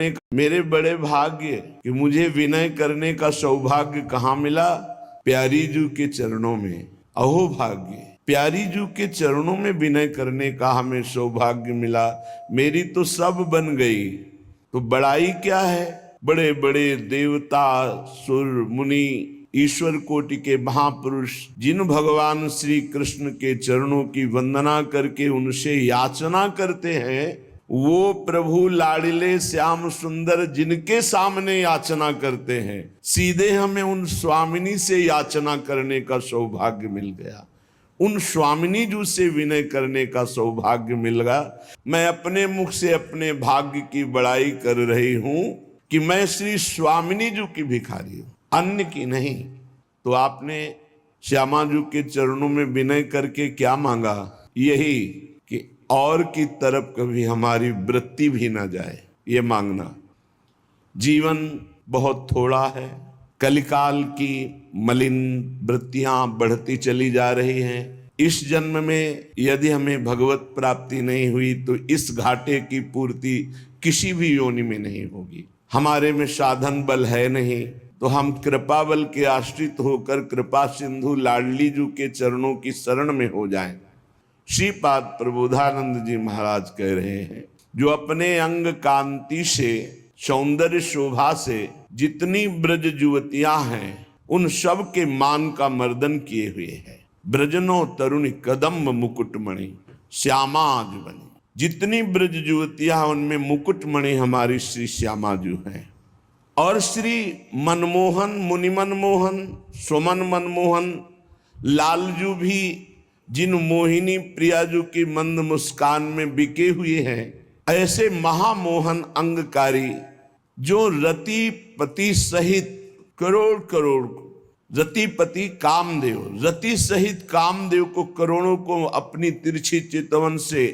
मेरे बड़े भाग्य कि मुझे विनय करने का सौभाग्य कहाँ मिला? प्यारी जू के चरणों में। अहो भाग्य, प्यारी जू के चरणों में विनय करने का हमें सौभाग्य मिला। मेरी तो सब बन गई, तो बड़ाई क्या है? बड़े बड़े देवता, सुर, मुनि, ईश्वर कोटि के महापुरुष जिन भगवान श्री कृष्ण के चरणों की वंदना करके उनसे याचना करते हैं, वो प्रभु लाडिले श्याम सुंदर जिनके सामने याचना करते हैं, सीधे हमें उन स्वामिनी से याचना करने का सौभाग्य मिल गया। उन स्वामिनी जू से विनय करने का सौभाग्य मिल गया। मैं अपने मुख से अपने भाग्य की बड़ाई कर रही हूं कि मैं श्री स्वामिनी जू की भिखारी हूं, अन्य की नहीं। तो आपने श्यामा जू के चरणों में विनय करके क्या मांगा? यही कि और की तरफ कभी हमारी वृत्ति भी ना जाए, ये मांगना। जीवन बहुत थोड़ा है, कलिकाल की मलिन वृत्तियां बढ़ती चली जा रही हैं। इस जन्म में यदि हमें भगवत प्राप्ति नहीं हुई तो इस घाटे की पूर्ति किसी भी योनि में नहीं होगी। हमारे में साधन बल है नहीं, तो हम कृपा बल के आश्रित होकर कृपा सिंधु लाडली जू के चरणों की शरण में हो जाएं। श्रीपाद प्रबोधानंद जी महाराज कह रहे हैं, जो अपने अंग कांति से, सौंदर्य शोभा से जितनी ब्रज युवतियां हैं उन सब के मान का मर्दन किए हुए है। ब्रजनो तरुणी कदम्ब मुकुटमणि श्यामा जू बनी। जितनी ब्रज युवतियां उनमें मुकुटमणि हमारी श्री श्यामा जू हैं। और श्री मनमोहन, मुनि मनमोहन, सुमन मनमोहन लालजू भी जिन मोहिनी प्रियाजू की मंद मुस्कान में बिके हुए हैं, ऐसे महामोहन अंगकारी जो रतिपति सहित करोड़ करोड़, रतिपति कामदेव, रति सहित कामदेव को करोड़ों को अपनी तिरछी चितवन से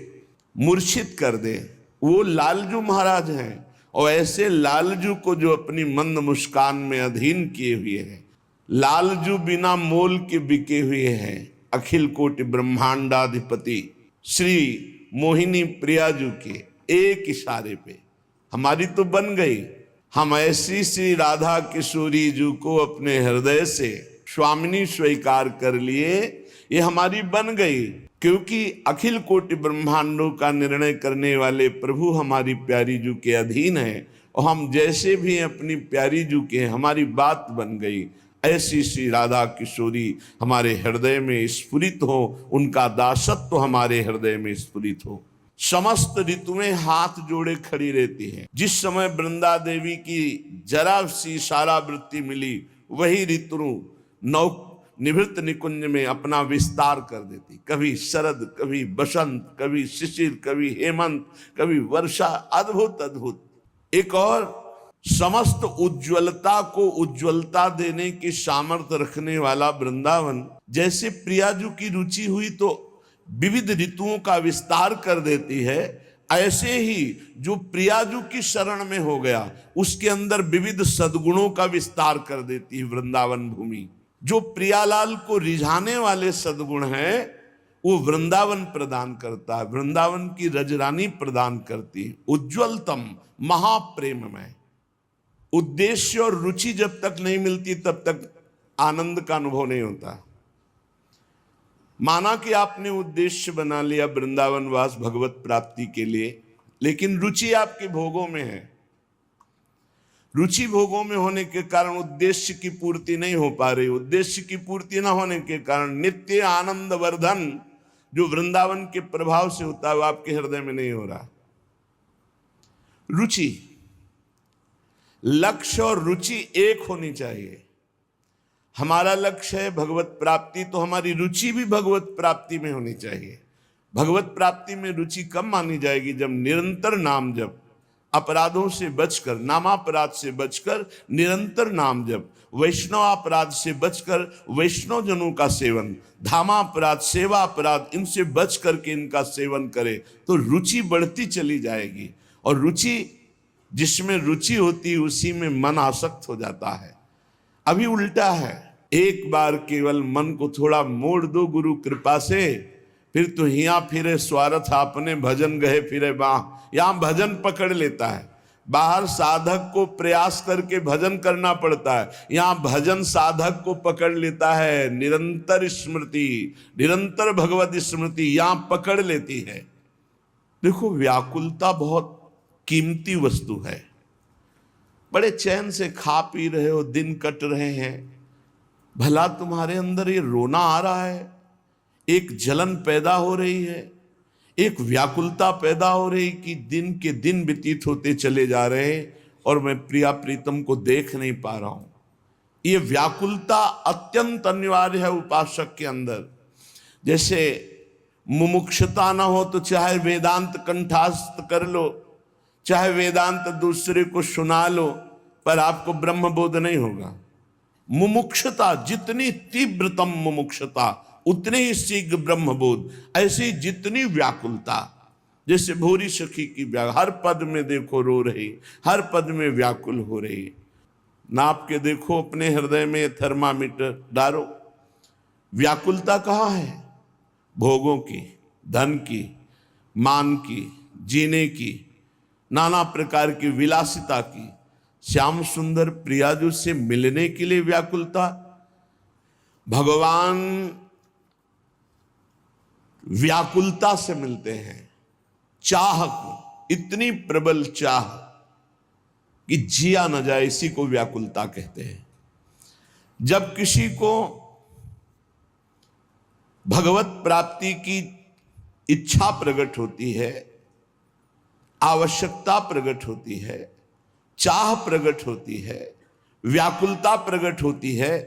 मूर्छित कर दे, वो लालजू महाराज हैं। और ऐसे लालजू को जो अपनी मंद मुस्कान में अधीन किए हुए हैं, लालजू बिना मोल के बिके हुए हैं, अखिल कोटि ब्रह्मांडाधिपति श्री मोहिनी प्रियाजू के एक इशारे पे हमारी तो बन गई। हम ऐसी श्री राधा किशोरी जू को अपने हृदय से स्वामिनी स्वीकार कर लिए, ये हमारी बन गई। क्योंकि अखिल कोटि ब्रह्मांडों का निर्णय करने वाले प्रभु हमारी प्यारी जू के अधीन है, और हम जैसे भी अपनी प्यारी जू के, हमारी बात बन गई। ऐसी श्री राधा किशोरी हमारे हृदय में स्फुरित हो, उनका दासत्व हमारे हृदय में स्फुरित हो। समस्त ऋतुएं हाथ जोड़े खड़ी रहती हैं। जिस समय वृंदा देवी की जरा सी इशारा वृत्ति मिली, वही ऋतु नौ निवृत्त निकुंज में अपना विस्तार कर देती। कभी शरद, कभी बसंत, कभी शिशिर, कभी हेमंत, कभी वर्षा। अद्भुत अद्भुत। एक और समस्त उज्ज्वलता को उज्ज्वलता देने की सामर्थ्य रखने वाला वृंदावन, जैसे प्रियाजू की रुचि हुई तो विविध ऋतुओं का विस्तार कर देती है, ऐसे ही जो प्रियाजू की शरण में हो गया उसके अंदर विविध सद्गुणों का विस्तार कर देती है वृंदावन भूमि। जो प्रियालाल को रिझाने वाले सद्गुण हैं वो वृंदावन प्रदान करता है, वृंदावन की रजरानी प्रदान करती है। उज्ज्वलतम महाप्रेममय। उद्देश्य और रुचि जब तक नहीं मिलती तब तक आनंद का अनुभव नहीं होता। माना कि आपने उद्देश्य बना लिया वृंदावन वास भगवत प्राप्ति के लिए, लेकिन रुचि आपके भोगों में है। रुचि भोगों में होने के कारण उद्देश्य की पूर्ति नहीं हो पा रही। उद्देश्य की पूर्ति न होने के कारण नित्य आनंद वर्धन जो वृंदावन के प्रभाव से होता है वो आपके हृदय में नहीं हो रहा। रुचि, लक्ष्य और रुचि एक होनी चाहिए। हमारा लक्ष्य है भगवत प्राप्ति, तो हमारी रुचि भी भगवत प्राप्ति में होनी चाहिए। भगवत प्राप्ति में रुचि कब मानी जाएगी? जब निरंतर नाम जप, अपराधों से बचकर, नामापराध से बचकर निरंतर नाम जप, वैष्णव अपराध से बचकर वैष्णव जनों का सेवन, धामापराध, सेवा अपराध, इनसे बच करके इनका सेवन करे तो रुचि बढ़ती चली जाएगी। और रुचि, जिसमें रुचि होती है उसी में मन आसक्त हो जाता है। अभी उल्टा है, एक बार केवल मन को थोड़ा मोड़ दो गुरु कृपा से, फिर तो हिया फिरे स्वार्थ आपने, भजन गए फिरे बाह। यहां भजन पकड़ लेता है, बाहर साधक को प्रयास करके भजन करना पड़ता है, यहां भजन साधक को पकड़ लेता है। निरंतर स्मृति, निरंतर भगवत स्मृति यहां पकड़ लेती है। देखो, व्याकुलता बहुत कीमती वस्तु है। बड़े चैन से खा पी रहे हो, दिन कट रहे हैं, भला तुम्हारे अंदर ये रोना आ रहा है, एक जलन पैदा हो रही है, एक व्याकुलता पैदा हो रही कि दिन के दिन व्यतीत होते चले जा रहे हैं और मैं प्रिया प्रीतम को देख नहीं पा रहा हूं। ये व्याकुलता अत्यंत अनिवार्य है उपासक के अंदर। जैसे मुमुक्षुता ना हो तो चाहे वेदांत कंठस्थ कर लो, चाहे वेदांत दूसरे को सुना लो, पर आपको ब्रह्म बोध नहीं होगा। मुमुक्षुता, जितनी तीव्रतम मुमुक्षुता उतने ही शीघ्र ब्रह्मबोध। ऐसी जितनी व्याकुलता, जैसे भूरी सखी की हर पद में देखो रो रही, हर पद में व्याकुल हो रही। नाप के देखो अपने हृदय में थर्मामीटर डालो, व्याकुलता कहाँ है? भोगों की, धन की, मान की, जीने की, नाना प्रकार की विलासिता की, श्याम सुंदर प्रियाजू से मिलने के लिए व्याकुलता। भगवान व्याकुलता से मिलते हैं, चाह को, इतनी प्रबल चाह कि जिया न जाए, इसी को व्याकुलता कहते हैं। जब किसी को भगवत प्राप्ति की इच्छा प्रकट होती है, आवश्यकता प्रकट होती है, चाह प्रकट होती है, व्याकुलता प्रकट होती है,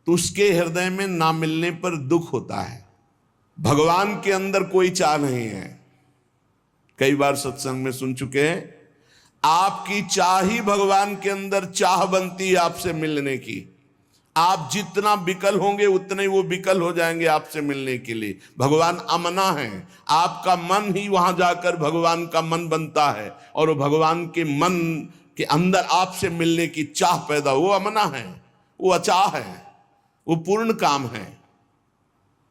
तो उसके हृदय में ना मिलने पर दुख होता है। भगवान के अंदर कोई चाह नहीं है। कई बार सत्संग में सुन चुके हैं, आपकी चाह ही भगवान के अंदर चाह बनती है आपसे मिलने की। आप जितना विकल होंगे उतने ही वो विकल हो जाएंगे आपसे मिलने के लिए। भगवान अमना है, आपका मन ही वहां जाकर भगवान का मन बनता है और वो भगवान के मन के अंदर आपसे मिलने की चाह पैदा, वो अमना है, वो अचाह है, वो पूर्ण काम है।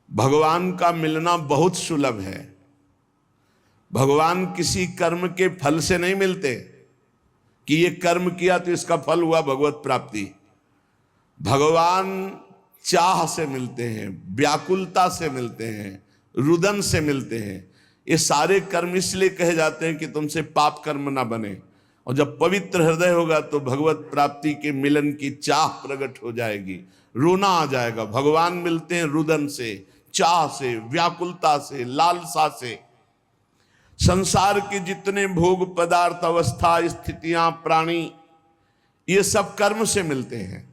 भगवान का मिलना बहुत सुलभ है। भगवान किसी कर्म के फल से नहीं मिलते कि ये कर्म किया तो इसका फल हुआ भगवत प्राप्ति। भगवान चाह से मिलते हैं, व्याकुलता से मिलते हैं, रुदन से मिलते हैं। ये सारे कर्म इसलिए कहे जाते हैं कि तुमसे पाप कर्म ना बने, और जब पवित्र हृदय होगा तो भगवत प्राप्ति के मिलन की चाह प्रकट हो जाएगी, रोना आ जाएगा। भगवान मिलते हैं रुदन से, चाह से, व्याकुलता से, लालसा से। संसार के जितने भोग पदार्थ, अवस्था, स्थितियां, प्राणी, ये सब कर्म से मिलते हैं।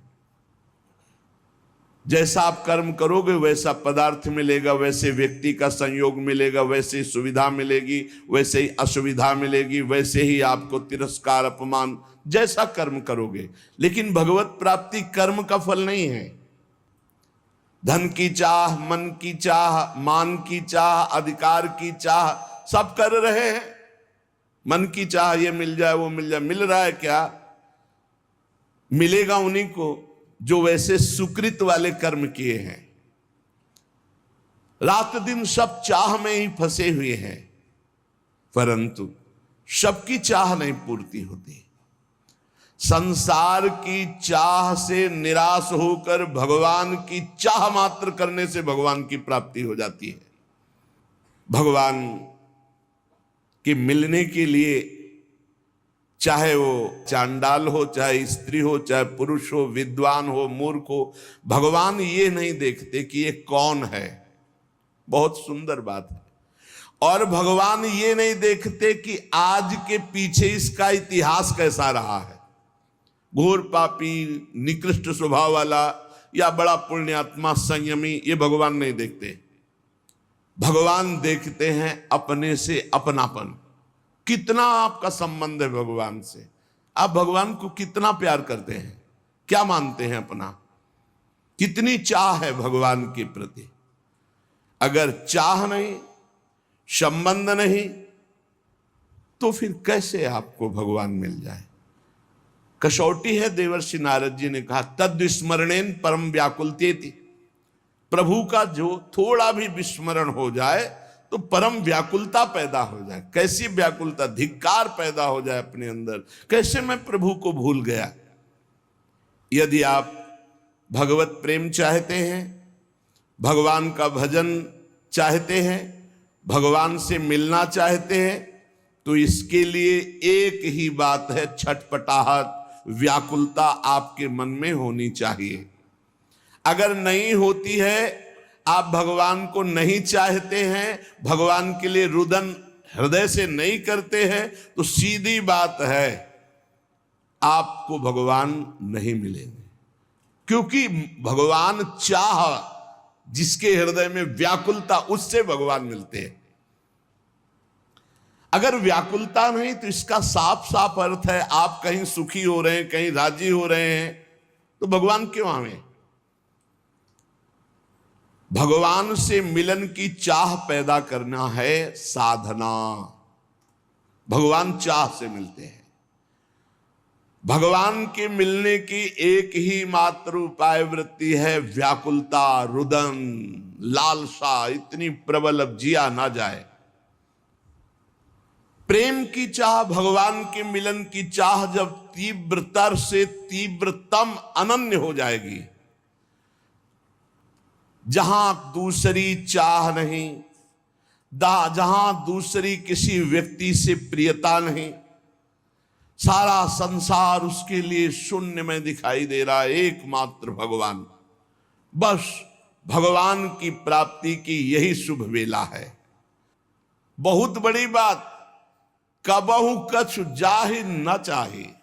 जैसा आप कर्म करोगे वैसा पदार्थ मिलेगा, वैसे व्यक्ति का संयोग मिलेगा, वैसे ही सुविधा मिलेगी, वैसे ही असुविधा मिलेगी, वैसे ही आपको तिरस्कार, अपमान, जैसा कर्म करोगे। लेकिन भगवत प्राप्ति कर्म का फल नहीं है। धन की चाह, मन की चाह, मान की चाह, अधिकार की चाह, सब कर रहे हैं। मन की चाह, ये मिल जाए, वो मिल जाए। मिल रहा है क्या? मिलेगा उन्हीं को जो वैसे सुकृत वाले कर्म किए हैं। रात दिन सब चाह में ही फंसे हुए हैं, परंतु सबकी चाह नहीं पूर्ति होती। संसार की चाह से निराश होकर भगवान की चाह मात्र करने से भगवान की प्राप्ति हो जाती है। भगवान के मिलने के लिए, चाहे वो चांडाल हो, चाहे स्त्री हो, चाहे पुरुष हो, विद्वान हो, मूर्ख हो, भगवान ये नहीं देखते कि ये कौन है। बहुत सुंदर बात है। और भगवान ये नहीं देखते कि आज के पीछे इसका इतिहास कैसा रहा है, घोर पापी, निकृष्ट स्वभाव वाला या बड़ा पुण्यात्मा, संयमी, ये भगवान नहीं देखते। भगवान देखते हैं अपने से अपनापन। कितना आपका संबंध है भगवान से, आप भगवान को कितना प्यार करते हैं, क्या मानते हैं अपना, कितनी चाह है भगवान के प्रति। अगर चाह नहीं, संबंध नहीं, तो फिर कैसे आपको भगवान मिल जाए। कसौटी है, देवर्षि नारद जी ने कहा, तद विस्मरणेन परम व्याकुलतेति। प्रभु का जो थोड़ा भी विस्मरण हो जाए तो परम व्याकुलता पैदा हो जाए। कैसी व्याकुलता, धिक्कार पैदा हो जाए अपने अंदर, कैसे मैं प्रभु को भूल गया। यदि आप भगवत प्रेम चाहते हैं, भगवान का भजन चाहते हैं, भगवान से मिलना चाहते हैं, तो इसके लिए एक ही बात है, छटपटाहट, व्याकुलता आपके मन में होनी चाहिए। अगर नहीं होती है, आप भगवान को नहीं चाहते हैं, भगवान के लिए रुदन हृदय से नहीं करते हैं, तो सीधी बात है आपको भगवान नहीं मिलेंगे। क्योंकि भगवान चाह, जिसके हृदय में व्याकुलता, उससे भगवान मिलते हैं। अगर व्याकुलता नहीं तो इसका साफ साफ अर्थ है आप कहीं सुखी हो रहे हैं, कहीं राजी हो रहे हैं, तो भगवान क्यों आवे। भगवान से मिलन की चाह पैदा करना है साधना। भगवान चाह से मिलते हैं। भगवान के मिलने की एक ही मात्र उपाय वृत्ति है व्याकुलता, रुदन, लालसा इतनी प्रबल अब जिया ना जाए। प्रेम की चाह, भगवान के मिलन की चाह जब तीव्रतर से तीव्रतम अनन्य हो जाएगी, जहां दूसरी चाह नहीं, जहां दूसरी किसी व्यक्ति से प्रियता नहीं, सारा संसार उसके लिए शून्य में दिखाई दे रहा है, एकमात्र भगवान। बस भगवान की प्राप्ति की यही शुभ वेला है। बहुत बड़ी बात, कबहु कछु जाहि न चाहे।